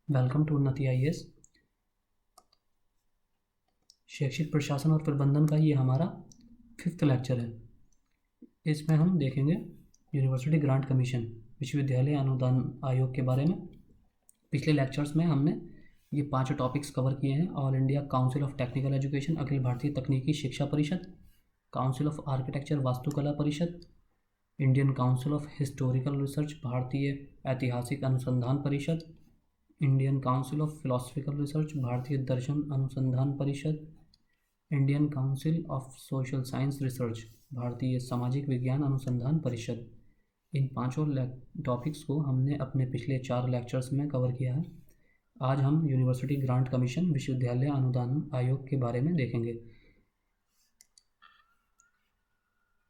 Welcome to उन्नति IAS। शैक्षिक प्रशासन और प्रबंधन का ये हमारा 5th लेक्चर है। इसमें हम देखेंगे यूनिवर्सिटी ग्रांट कमीशन, विश्वविद्यालय अनुदान आयोग के बारे में। पिछले लेक्चर्स में हमने ये 5 टॉपिक्स कवर किए हैं। All India council of technical education, अखिल भारतीय तकनीकी शिक्षा परिषद, काउंसिल ऑफ आर्किटेक्चर वास्तुकला परिषद, Indian council of historical research, भारतीय ऐतिहासिक अनुसंधान परिषद, Indian council of philosophical research, भारतीय दर्शन अनुसंधान परिषद, Indian council of social science research, भारतीय सामाजिक विज्ञान अनुसंधान परिषद। इन 5 टॉपिक्स को हमने अपने पिछले 4 लेक्चर्स में कवर किया है। आज हम यूनिवर्सिटी ग्रांट कमीशन, विश्वविद्यालय अनुदान आयोग के बारे में देखेंगे।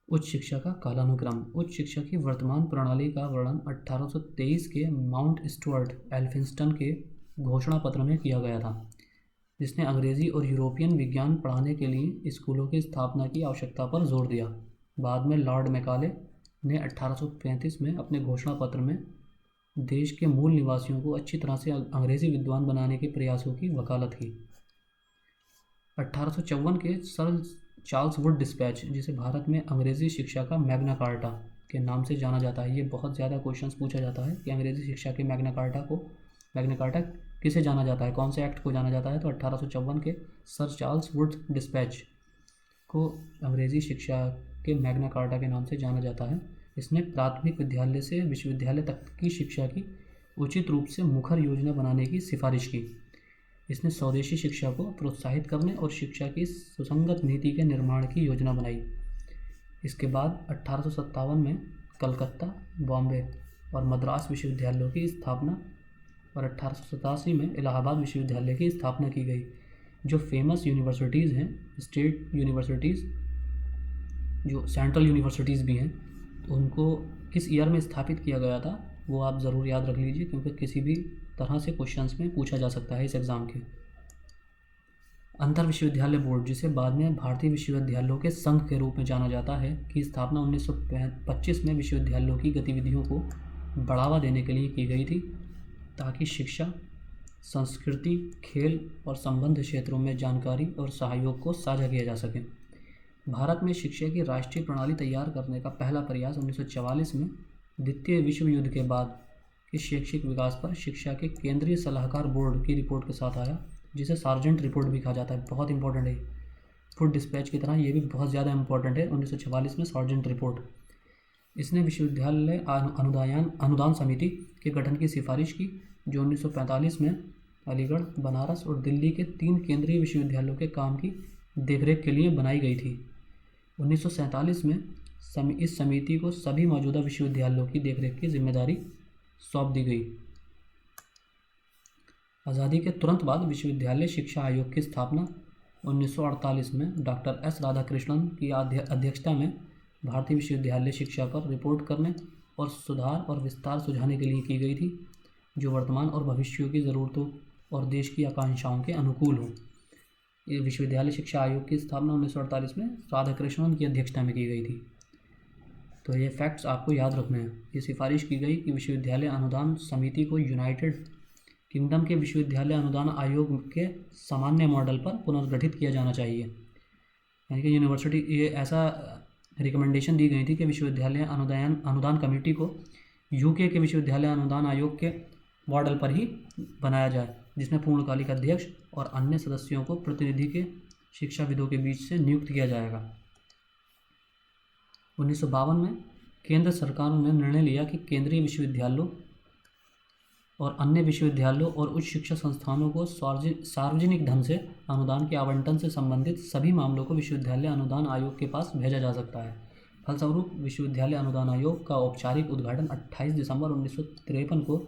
उच्च शिक्षा का कालानुक्रम। उच्च शिक्षा की वर्तमान प्रणाली का वर्णन 1823 के माउंट स्टुअर्ट एल्फिंस्टन के घोषणा पत्र में किया गया था, जिसने अंग्रेजी और यूरोपियन विज्ञान पढ़ाने के लिए स्कूलों की स्थापना की आवश्यकता पर जोर दिया। बाद में लॉर्ड मैकाले ने 1835 में अपने घोषणा पत्र में देश के मूल निवासियों को अच्छी तरह से अंग्रेजी विद्वान बनाने के प्रयासों की वकालत की। 1854 के सर चार्ल्स वुड डिस्पैच, जिसे भारत में अंग्रेजी शिक्षा का मैग्ना कार्टा के नाम से जाना जाता है। ये बहुत ज़्यादा क्वेश्चंस पूछा जाता है कि अंग्रेजी शिक्षा के मैग्ना कार्टा किसे जाना जाता है, कौन से एक्ट को जाना जाता है। तो 1854 के सर चार्ल्स वुड डिस्पैच को अंग्रेजी शिक्षा के मैग्ना कार्टा के नाम से जाना जाता है। इसने प्राथमिक विद्यालय से विश्वविद्यालय तक की शिक्षा की उचित रूप से मुखर योजना बनाने की सिफारिश की। इसने स्वदेशी शिक्षा को प्रोत्साहित करने और शिक्षा की सुसंगत नीति के निर्माण की योजना बनाई। इसके बाद 1857 में कलकत्ता, बॉम्बे और मद्रास विश्वविद्यालयों की स्थापना और 1887 में इलाहाबाद विश्वविद्यालय की स्थापना की गई। जो फेमस यूनिवर्सिटीज़ हैं, स्टेट यूनिवर्सिटीज़, जो सेंट्रल यूनिवर्सिटीज़ भी हैं, तो उनको किस ईयर में स्थापित किया गया था वो आप ज़रूर याद रख लीजिए, क्योंकि किसी भी तरह से क्वेश्चंस में पूछा जा सकता है इस एग्ज़ाम के। अंतर विश्वविद्यालय बोर्ड, जिसे बाद में भारतीय विश्वविद्यालयों के संघ के रूप में जाना जाता है, की स्थापना 1925 में विश्वविद्यालयों की गतिविधियों को बढ़ावा देने के लिए की गई थी, ताकि शिक्षा, संस्कृति, खेल और संबंध क्षेत्रों में जानकारी और सहयोग को साझा किया जा सके। भारत में शिक्षा की राष्ट्रीय प्रणाली तैयार करने का पहला प्रयास 1944 में द्वितीय विश्व युद्ध के बाद के शैक्षिक विकास पर शिक्षा के केंद्रीय सलाहकार बोर्ड की रिपोर्ट के साथ आया, जिसे सार्जेंट रिपोर्ट भी कहा जाता है। बहुत इंपॉर्टेंट है, फुड डिस्पैच की तरह ये भी बहुत ज़्यादा इंपॉर्टेंट है। 1944 में सार्जेंट रिपोर्ट। इसने विश्वविद्यालय अनुदान समिति के गठन की सिफारिश की, जो 1945 में अलीगढ़, बनारस और दिल्ली के 3 केंद्रीय विश्वविद्यालयों के काम की देखरेख के लिए बनाई गई थी। 1947 में इस समिति को सभी मौजूदा विश्वविद्यालयों की देखरेख की जिम्मेदारी सौंप दी गई। आज़ादी के तुरंत बाद विश्वविद्यालय शिक्षा आयोग की स्थापना 1948 में डॉक्टर एस राधाकृष्णन की अध्यक्षता में भारतीय विश्वविद्यालय शिक्षा पर रिपोर्ट करने और सुधार और विस्तार सुझाने के लिए की गई थी, जो वर्तमान और भविष्य की ज़रूरतों और देश की आकांक्षाओं के अनुकूल हों। ये विश्वविद्यालय शिक्षा आयोग की स्थापना 1948 में राधाकृष्णन की अध्यक्षता में की गई थी। तो ये फैक्ट्स आपको याद रखने हैं। ये सिफारिश की गई कि विश्वविद्यालय अनुदान समिति को यूनाइटेड किंगडम के विश्वविद्यालय अनुदान आयोग के सामान्य मॉडल पर पुनर्गठित किया जाना चाहिए। यानी कि यूनिवर्सिटी, ये ऐसा रिकमेंडेशन दी गई थी कि विश्वविद्यालय अनुदान कमेटी को यूके के विश्वविद्यालय अनुदान आयोग के मॉडल पर ही बनाया जाए, जिसमें पूर्णकालिक अध्यक्ष और अन्य सदस्यों को प्रतिनिधि के शिक्षाविदों के बीच से नियुक्त किया जाएगा। 1952 में केंद्र सरकार ने निर्णय लिया कि केंद्रीय विश्वविद्यालयों और अन्य विश्वविद्यालयों और उच्च शिक्षा संस्थानों को सार्वजनिक धन से अनुदान के आवंटन से संबंधित सभी मामलों को विश्वविद्यालय अनुदान आयोग के पास भेजा जा सकता है। फलस्वरूप विश्वविद्यालय अनुदान आयोग का औपचारिक उद्घाटन 28 दिसंबर 1953 को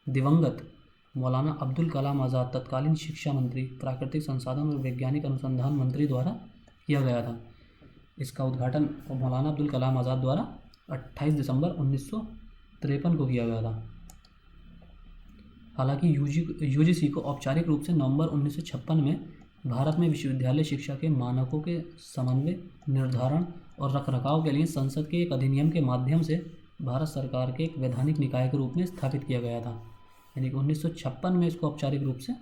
दिवंगत मौलाना अब्दुल कलाम आज़ाद, तत्कालीन शिक्षा मंत्री, प्राकृतिक संसाधन और वैज्ञानिक अनुसंधान मंत्री द्वारा किया गया था। इसका उद्घाटन मौलाना अब्दुल कलाम आज़ाद द्वारा 28 दिसंबर 1953 को किया गया था। हालांकि यूजीसी को औपचारिक रूप से नवंबर 1956 में भारत में विश्वविद्यालय शिक्षा के मानकों के समन्वय, निर्धारण और रखरखाव के लिए संसद के एक अधिनियम के माध्यम से भारत सरकार के एक वैधानिक निकाय के रूप में स्थापित किया गया था। यानी कि 1956 में इसको औपचारिक रूप से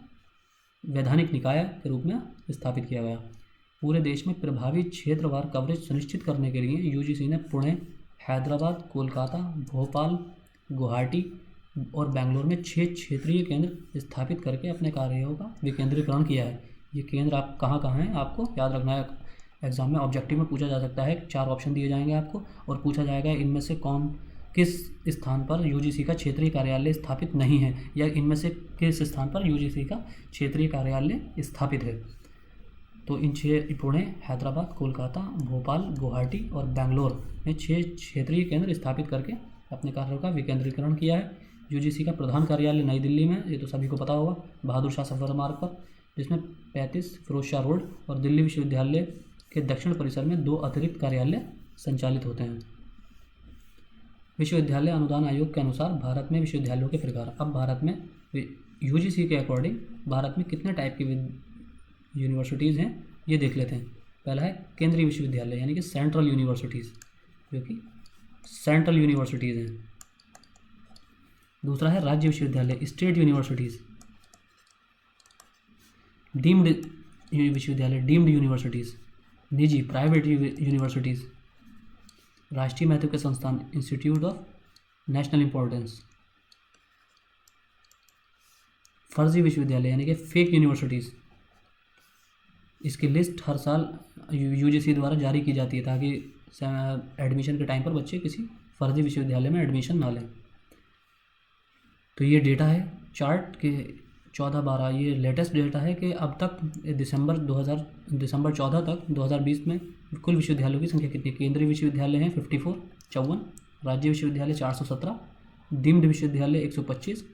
वैधानिक निकाय के रूप में स्थापित किया गया। पूरे देश में प्रभावी क्षेत्रवार कवरेज सुनिश्चित करने के लिए यूजीसी ने पुणे, हैदराबाद, कोलकाता, भोपाल, गुवाहाटी और बेंगलोर में 6 क्षेत्रीय केंद्र स्थापित करके अपने कार्यों का विकेंद्रीकरण किया है। ये केंद्र आप कहाँ हैं आपको याद रखना है। एग्जाम में ऑब्जेक्टिव में पूछा जा सकता है। 4 ऑप्शन दिए जाएंगे आपको और पूछा जाएगा इनमें से किस स्थान पर यूजीसी का क्षेत्रीय कार्यालय स्थापित नहीं है, या इनमें से किस स्थान पर यूजीसी का क्षेत्रीय कार्यालय स्थापित है। तो इन 6 पुणे, हैदराबाद, कोलकाता, भोपाल, गुवाहाटी और बेंगलोर में 6 क्षेत्रीय केंद्र स्थापित करके अपने कार्यों का विकेंद्रीकरण किया है। यूजीसी का प्रधान कार्यालय नई दिल्ली में, ये तो सभी को पता होगा, बहादुर शाह सफर मार्ग पर, जिसमें 35 फिरोज शाह रोड और दिल्ली विश्वविद्यालय के दक्षिण परिसर में 2 अतिरिक्त कार्यालय संचालित होते हैं। विश्वविद्यालय अनुदान आयोग के अनुसार भारत में विश्वविद्यालयों के प्रकार। अब भारत में यूजीसी के अकॉर्डिंग भारत में कितने टाइप की यूनिवर्सिटीज़ हैं ये देख लेते हैं। पहला है केंद्रीय विश्वविद्यालय यानी कि सेंट्रल यूनिवर्सिटीज़, जो कि सेंट्रल यूनिवर्सिटीज़ हैं। दूसरा है राज्य विश्वविद्यालय, स्टेट यूनिवर्सिटीज़। डीम्ड विश्वविद्यालय, डीम्ड यूनिवर्सिटीज़। निजी प्राइवेट यूनिवर्सिटीज़। राष्ट्रीय महत्व के संस्थान, इंस्टीट्यूट ऑफ नेशनल इंपॉर्टेंस। फर्जी विश्वविद्यालय यानी कि फेक यूनिवर्सिटीज़। इसकी लिस्ट हर साल यूजीसी द्वारा जारी की जाती है ताकि एडमिशन के टाइम पर बच्चे किसी फर्जी विश्वविद्यालय में एडमिशन ना लें। तो ये डेटा है चार्ट के 14-12, ये लेटेस्ट डेटा है कि अब तक दिसंबर 14 तक 2020 में कुल विश्वविद्यालयों की संख्या कितनी। केंद्रीय विश्वविद्यालय हैं 54, राज्य विश्वविद्यालय 417, डीम्ड विश्वविद्यालय 125,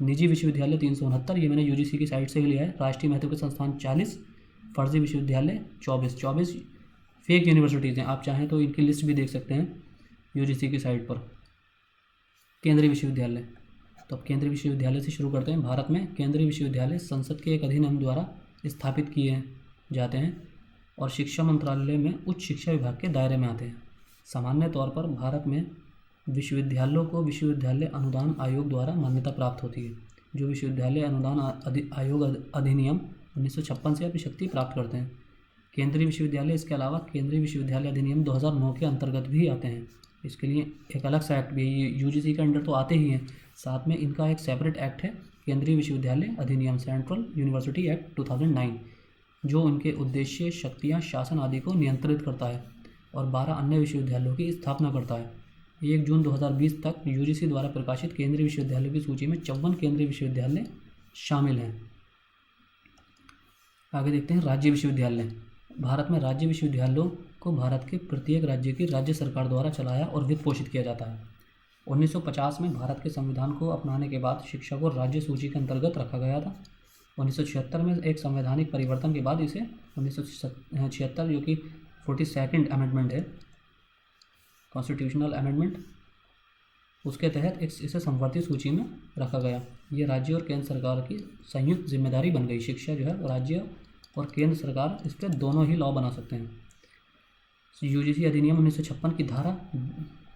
निजी विश्वविद्यालय 369, ये मैंने यूजीसी की साइट से ही लिया है। राष्ट्रीय महत्व के संस्थान 40, फर्जी विश्वविद्यालय 24 फेक यूनिवर्सिटीज़ हैं। आप चाहें तो इनकी लिस्ट भी देख सकते हैं यूजीसी की साइट पर। केंद्रीय विश्वविद्यालय, तो अब केंद्रीय विश्वविद्यालय से शुरू करते हैं। भारत में केंद्रीय विश्वविद्यालय संसद के एक अधिनियम द्वारा स्थापित किए जाते हैं और शिक्षा मंत्रालय में उच्च शिक्षा विभाग के दायरे में आते हैं। सामान्य तौर पर भारत में विश्वविद्यालयों को विश्वविद्यालय अनुदान आयोग द्वारा मान्यता प्राप्त होती है, जो विश्वविद्यालय अनुदान आयोग अधिनियम 1956 से अपनी शक्ति प्राप्त करते हैं। केंद्रीय विश्वविद्यालय इसके अलावा केंद्रीय विश्वविद्यालय अधिनियम 2009 के अंतर्गत भी आते हैं। इसके लिए एक अलग सा एक्ट भी है। ये यूजीसी के अंडर तो आते ही हैं, साथ में इनका एक सेपरेट एक्ट है केंद्रीय विश्वविद्यालय अधिनियम, सेंट्रल यूनिवर्सिटी एक्ट 2009, जो उनके उद्देश्य, शक्तियाँ, शासन आदि को नियंत्रित करता है और 12 अन्य विश्वविद्यालयों की स्थापना करता है। 1 जून 2020 तक यूजीसी द्वारा प्रकाशित केंद्रीय विश्वविद्यालयों की सूची में 54 केंद्रीय विश्वविद्यालय शामिल हैं। आगे देखते हैं राज्य विश्वविद्यालय। भारत में राज्य विश्वविद्यालयों को भारत के प्रत्येक राज्य की राज्य सरकार द्वारा चलाया और वित्त पोषित किया जाता है। 1950 में भारत के संविधान को अपनाने के बाद शिक्षा को राज्य सूची के अंतर्गत रखा गया था। 1976 में एक संवैधानिक परिवर्तन के बाद इसे 1976, जो कि 42nd अमेंडमेंट है, कॉन्स्टिट्यूशनल अमेंडमेंट, उसके तहत इसे संवर्ती सूची में रखा गया। ये राज्य और केंद्र सरकार की संयुक्त जिम्मेदारी बन गई। शिक्षा जो है राज्य और केंद्र सरकार इस पर दोनों ही लॉ बना सकते हैं। यूजीसी अधिनियम 1956 की धारा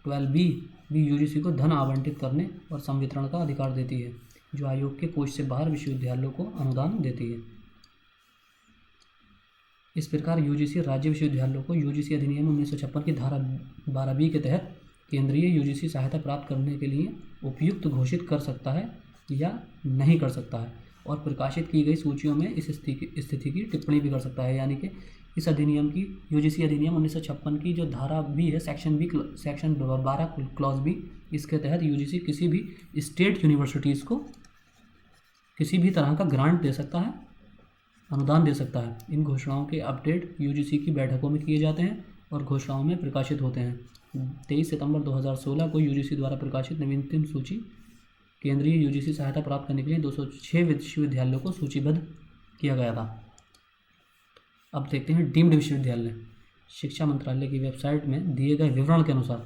12B भी यूजीसी को धन आवंटित करने और संवितरण का अधिकार देती है, जो आयोग के कोष से बाहर विश्वविद्यालयों को अनुदान देती है। इस प्रकार यूजीसी राज्य विश्वविद्यालयों को यूजीसी अधिनियम 1956 की धारा 12B के तहत केंद्रीय यूजीसी सहायता प्राप्त करने के लिए उपयुक्त घोषित कर सकता है या नहीं कर सकता है, और प्रकाशित की गई सूचियों में इस स्थिति की टिप्पणी भी कर सकता है। यानी कि इस अधिनियम की, यूजीसी अधिनियम 1956 की जो धारा बी है, सेक्शन 12 क्लॉज बी, इसके तहत यूजीसी किसी भी स्टेट यूनिवर्सिटीज़ को किसी भी तरह का ग्रांट दे सकता है, अनुदान दे सकता है। इन घोषणाओं के अपडेट यूजीसी की बैठकों में किए जाते हैं और घोषणाओं में प्रकाशित होते हैं। 23 सितंबर 2016 को यूजीसी द्वारा प्रकाशित नवीनतम सूची केंद्रीय यूजीसी सहायता प्राप्त करने के लिए 206 विश्वविद्यालयों को सूचीबद्ध किया गया था। अब देखते हैं डीम्ड विश्वविद्यालय। शिक्षा मंत्रालय की वेबसाइट में दिए गए विवरण के अनुसार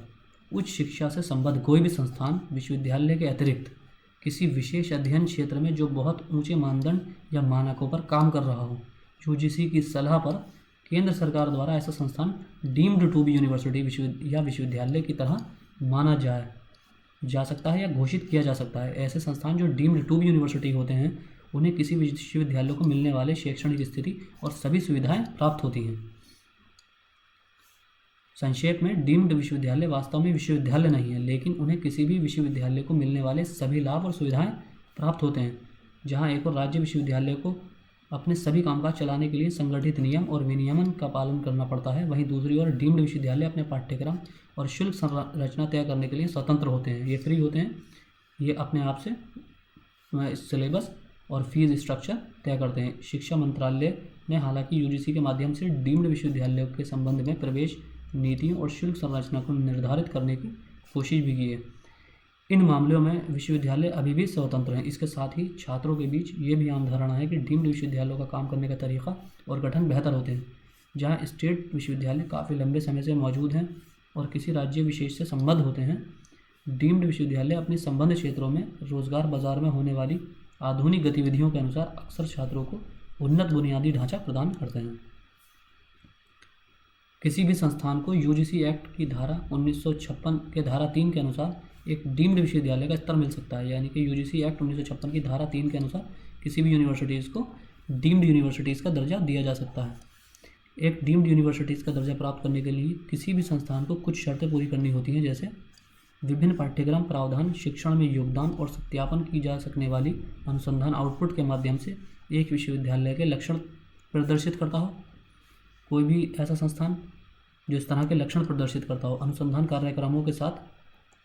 उच्च शिक्षा से संबद्ध कोई भी संस्थान विश्वविद्यालय के अतिरिक्त किसी विशेष अध्ययन क्षेत्र में जो बहुत ऊंचे मानदंड या मानकों पर काम कर रहा हो, यूजीसी की सलाह पर केंद्र सरकार द्वारा ऐसा संस्थान डीम्ड टू बी यूनिवर्सिटी या विश्वविद्यालय की तरह माना जाए। जा सकता है या घोषित किया जा सकता है। ऐसे संस्थान जो डीम्ड टू बी यूनिवर्सिटी होते हैं उन्हें किसी विश्वविद्यालय को मिलने वाले शैक्षणिक स्थिति और सभी सुविधाएं प्राप्त होती हैं। संक्षेप में, डीम्ड विश्वविद्यालय वास्तव में विश्वविद्यालय नहीं है, लेकिन उन्हें किसी भी विश्वविद्यालय को मिलने वाले सभी लाभ और सुविधाएं प्राप्त होते हैं। जहां एक और राज्य विश्वविद्यालय को अपने सभी कामकाज चलाने के लिए संगठित नियम और विनियमन का पालन करना पड़ता है, वहीं दूसरी ओर डीम्ड विश्वविद्यालय अपने पाठ्यक्रम और शुल्क संरचना तय करने के लिए स्वतंत्र होते हैं। ये फ्री होते हैं, ये अपने आप से सिलेबस और फीस स्ट्रक्चर तय करते हैं। शिक्षा मंत्रालय ने हालांकि यूजीसी के माध्यम से डीम्ड विश्वविद्यालयों के संबंध में प्रवेश नीतियों और शुल्क संरचना को निर्धारित करने की कोशिश भी की है। इन मामलों में विश्वविद्यालय अभी भी स्वतंत्र हैं। इसके साथ ही छात्रों के बीच ये भी आम धारणा है कि डीम्ड विश्वविद्यालयों का काम करने का तरीका और गठन बेहतर होते हैं। जहां स्टेट विश्वविद्यालय काफ़ी लंबे समय से मौजूद हैं और किसी राज्य विशेष से संबद्ध होते हैं, डीम्ड विश्वविद्यालय अपने संबद्ध क्षेत्रों में रोजगार बाजार में होने वाली आधुनिक गतिविधियों के अनुसार अक्सर छात्रों को उन्नत बुनियादी ढांचा प्रदान करते हैं। किसी भी संस्थान को यूजीसी एक्ट की धारा 1956 के धारा 3 के अनुसार एक डीम्ड विश्वविद्यालय का स्तर मिल सकता है। यानी कि यूजीसी एक्ट 1956 की धारा 3 के अनुसार किसी भी यूनिवर्सिटीज़ को डीम्ड यूनिवर्सिटीज़ का दर्जा दिया जा सकता है। एक डीम्ड यूनिवर्सिटीज़ का दर्जा प्राप्त करने के लिए किसी भी संस्थान को कुछ शर्तें पूरी करनी होती हैं, जैसे विभिन्न पाठ्यक्रम प्रावधान, शिक्षण में योगदान और सत्यापन की जा सकने वाली अनुसंधान आउटपुट के माध्यम से एक विश्वविद्यालय के लक्षण प्रदर्शित करता हो। कोई भी ऐसा संस्थान जो इस तरह के लक्षण प्रदर्शित करता हो, अनुसंधान कार्यक्रमों के साथ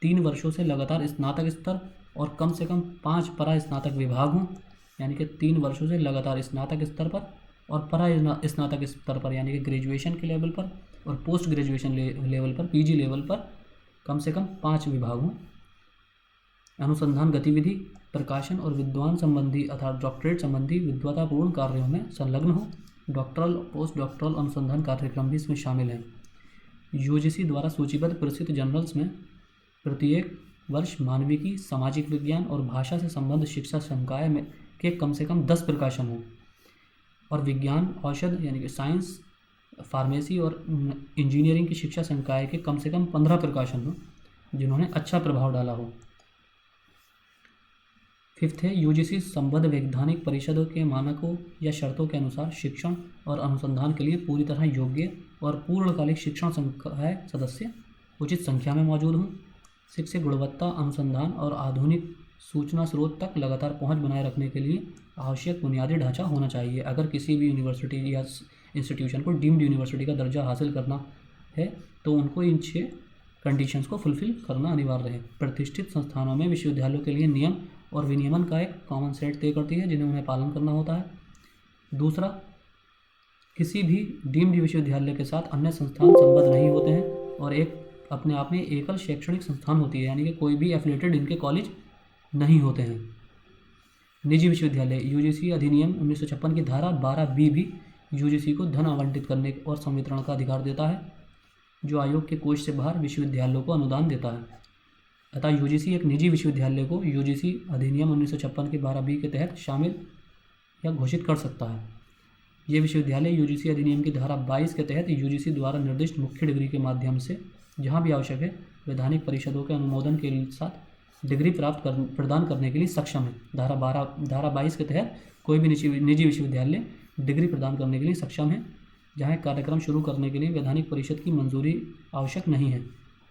3 वर्षों से लगातार स्नातक स्तर और कम से कम 5 परा स्नातक विभाग हों, यानी कि 3 वर्षों से लगातार स्नातक स्तर पर और परा स्नातक स्तर पर यानी कि ग्रेजुएशन के लेवल पर और पोस्ट ग्रेजुएशन लेवल पर, पीजी लेवल पर कम से कम 5 विभाग हों। अनुसंधान गतिविधि, प्रकाशन और विद्वान संबंधी अर्थात डॉक्टरेट संबंधी विद्वतापूर्ण कार्यों में संलग्न हो। डॉक्टरल पोस्ट डॉक्टरल अनुसंधान कार्यक्रम भी इसमें शामिल हैं। यूजीसी द्वारा सूचीबद्ध प्रसिद्ध जर्नल्स में प्रत्येक वर्ष मानविकी, सामाजिक विज्ञान और भाषा से संबद्ध शिक्षा संकाय में के कम से कम 10 प्रकाशन हों और विज्ञान, औषध यानी कि साइंस, फार्मेसी और इंजीनियरिंग की शिक्षा संकाय के कम से कम 15 प्रकाशन हों जिन्होंने अच्छा प्रभाव डाला हो। 5th है, यूजीसी संबद्ध वैधानिक परिषदों के मानकों या शर्तों के अनुसार शिक्षण और अनुसंधान के लिए पूरी तरह योग्य और पूर्णकालिक शिक्षण संकाय सदस्य उचित संख्या में मौजूद हों। 6 गुणवत्ता अनुसंधान और आधुनिक सूचना स्रोत तक लगातार पहुंच बनाए रखने के लिए आवश्यक बुनियादी ढांचा होना चाहिए। अगर किसी भी यूनिवर्सिटी या इंस्टीट्यूशन को डीम्ड यूनिवर्सिटी का दर्जा हासिल करना है तो उनको इन 6 कंडीशंस को फुलफिल करना अनिवार्य है। प्रतिष्ठित संस्थानों में विश्वविद्यालयों के लिए नियम और विनियमन का एक कॉमन सेट तय करती है जिन्हें उन्हें पालन करना होता है। दूसरा, किसी भी डीम्ड विश्वविद्यालय के साथ अन्य संस्थान संबद्ध नहीं होते हैं और एक अपने आप में एकल शैक्षणिक संस्थान होती है, यानी कि कोई भी एफिलेटेड इनके कॉलेज नहीं होते हैं। निजी विश्वविद्यालय, यूजीसी अधिनियम 1956 की धारा 12B भी यूजीसी को धन आवंटित करने और संवितरण का अधिकार देता है, जो आयोग के कोष से बाहर विश्वविद्यालयों को अनुदान देता है। अतः यूजीसी एक निजी विश्वविद्यालय को यूजीसी अधिनियम 1956 के 12B के तहत शामिल या घोषित कर सकता है। ये विश्वविद्यालय यूजीसी अधिनियम की धारा 22 के तहत यूजीसी द्वारा निर्दिष्ट मुख्य डिग्री के माध्यम से जहाँ भी आवश्यक है वैधानिक परिषदों के अनुमोदन के साथ डिग्री प्रदान करने के लिए सक्षम है। धारा 22 के तहत कोई भी निजी विश्वविद्यालय डिग्री प्रदान करने के लिए सक्षम है जहाँ कार्यक्रम शुरू करने के लिए वैधानिक परिषद की मंजूरी आवश्यक नहीं है।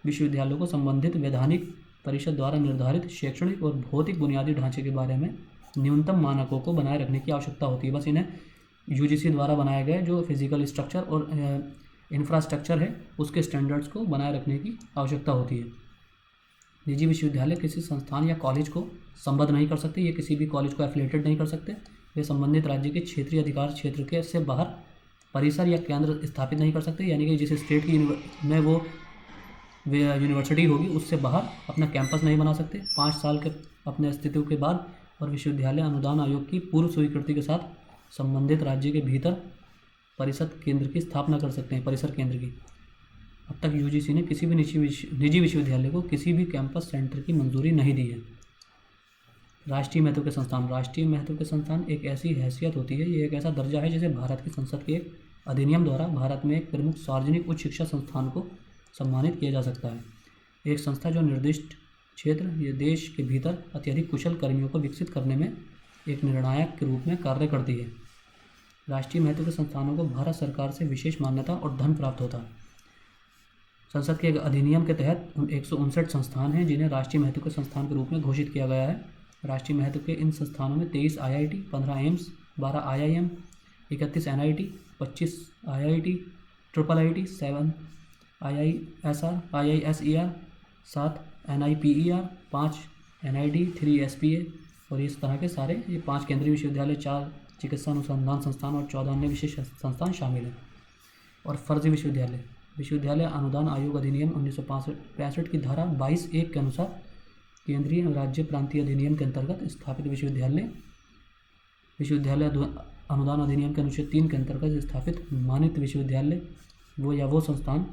विश्वविद्यालयों को संबंधित वैधानिक परिषद द्वारा निर्धारित शैक्षणिक और भौतिक बुनियादी ढांचे के बारे में न्यूनतम मानकों को बनाए रखने की आवश्यकता होती है। बस इन्हें यूजीसी द्वारा बनाए गए जो फिजिकल स्ट्रक्चर और इंफ्रास्ट्रक्चर है उसके स्टैंडर्ड्स को बनाए रखने की आवश्यकता होती है। निजी विश्वविद्यालय किसी संस्थान या कॉलेज को संबद्ध नहीं कर सकते, ये किसी भी कॉलेज को एफिलिएटेड नहीं कर सकते, वे संबंधित राज्य के क्षेत्रीय अधिकार क्षेत्र के से बाहर परिसर या केंद्र स्थापित नहीं कर सकते, यानी कि जिस स्टेट की में वो यूनिवर्सिटी होगी उससे बाहर अपना कैंपस नहीं बना सकते 5 साल के अपने अस्तित्व के बाद, और विश्वविद्यालय अनुदान आयोग की पूर्व स्वीकृति के साथ संबंधित राज्य के भीतर परिषद केंद्र की स्थापना कर सकते हैं, परिसर केंद्र की। अब तक यूजीसी ने किसी भी निजी विश्वविद्यालय को किसी भी कैंपस सेंटर की मंजूरी नहीं दी है। राष्ट्रीय महत्व के संस्थान, राष्ट्रीय महत्व के संस्थान एक ऐसी हैसियत होती है, ये एक ऐसा दर्जा है जिसे भारत की संसद के एक अधिनियम द्वारा भारत में एक प्रमुख सार्वजनिक उच्च शिक्षा संस्थान को सम्मानित किया जा सकता है। एक संस्था जो निर्दिष्ट क्षेत्र ये देश के भीतर अत्यधिक कुशल कर्मियों को विकसित करने में एक निर्णायक के रूप में कार्य करती है। राष्ट्रीय महत्व के संस्थानों को भारत सरकार से विशेष मान्यता और धन प्राप्त होता है। संसद के एक अधिनियम के तहत 159 संस्थान हैं जिन्हें राष्ट्रीय महत्व के संस्थान के रूप में घोषित किया गया है। राष्ट्रीय महत्व के इन संस्थानों में 23 IIT, 15 AIIMS, 12 IIM, 31 NIT, 25 IIT, triple IIT, 7 IISR, 7 NIPER, 5 NID, 3 SPA और इस तरह के सारे ये 5 केंद्रीय विश्वविद्यालय, 4 चिकित्सा अनुसंधान संस्थान और 14 अन्य विशेष संस्थान शामिल हैं। और फर्जी विश्वविद्यालय, विश्वविद्यालय अनुदान आयोग अधिनियम 1965 की धारा 22(1) के अनुसार केंद्रीय राज्य प्रांतीय अधिनियम के अंतर्गत स्थापित विश्वविद्यालय अनुदान अधिनियम के अनुच्छेद 3 के अंतर्गत स्थापित मानित विश्वविद्यालय वो संस्थान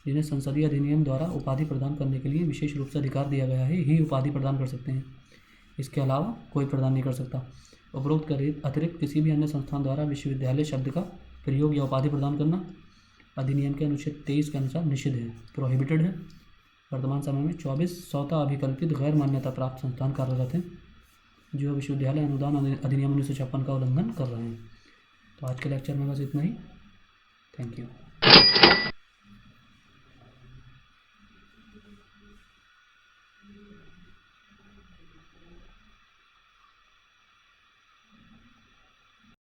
जिन्हें संसदीय अधिनियम द्वारा उपाधि प्रदान करने के लिए विशेष रूप से अधिकार दिया गया है ही उपाधि प्रदान कर सकते हैं। इसके अलावा कोई प्रदान नहीं कर सकता। उपरोक्त अतिरिक्त किसी भी अन्य संस्थान द्वारा विश्वविद्यालय शब्द का प्रयोग या उपाधि प्रदान करना अधिनियम के अनुच्छेद 23 के अनुसार निषिद्ध है, प्रोहिबिटेड है। वर्तमान समय में 24 स्वतः अभिकल्पित गैर मान्यता प्राप्त संस्थान कार्यरत हैं जो विश्वविद्यालय अनुदान अधिनियम 1956 का उल्लंघन कर रहे हैं। तो आज के लेक्चर में बस इतना ही। Thank you.